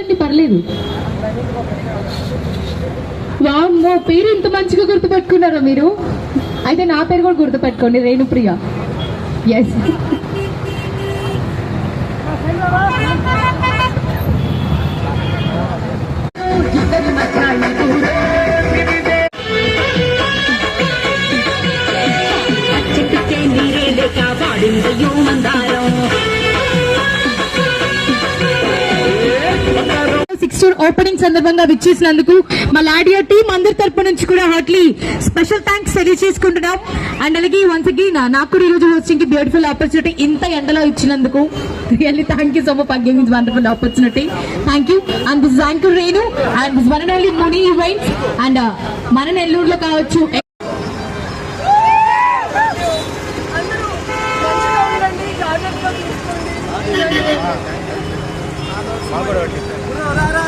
చెప్పండి, పర్లేదు. వామ్మో, పేరు ఇంత మంచిగా గుర్తుపెట్టుకున్నారా మీరు? అయితే నా పేరు కూడా గుర్తుపెట్టుకోండి, రేణుప్రియ. ఎస్. ఓపెనింగ్ సందర్భంగా విచ్చేసినందుకు మా లాడియా టీం అందరి తరపు నుంచి కూడా హార్ట్లీ స్పెషల్ థ్యాంక్స్ తెలియజేసుకుంటున్నాం. అండ్ అలాగే వన్స్ అగైన్ నాకు కూడా ఈరోజు హోస్టింగ్ కి బ్యూటిఫుల్ ఆపర్చునిటీ ఇంత ఎండలో ఇచ్చినందుకు really thank you so much for giving this wonderful opportunity. Thank you. And this thank you Renu and this one and only Muni events and మన నెల్లూరులో కావచ్చు. Agora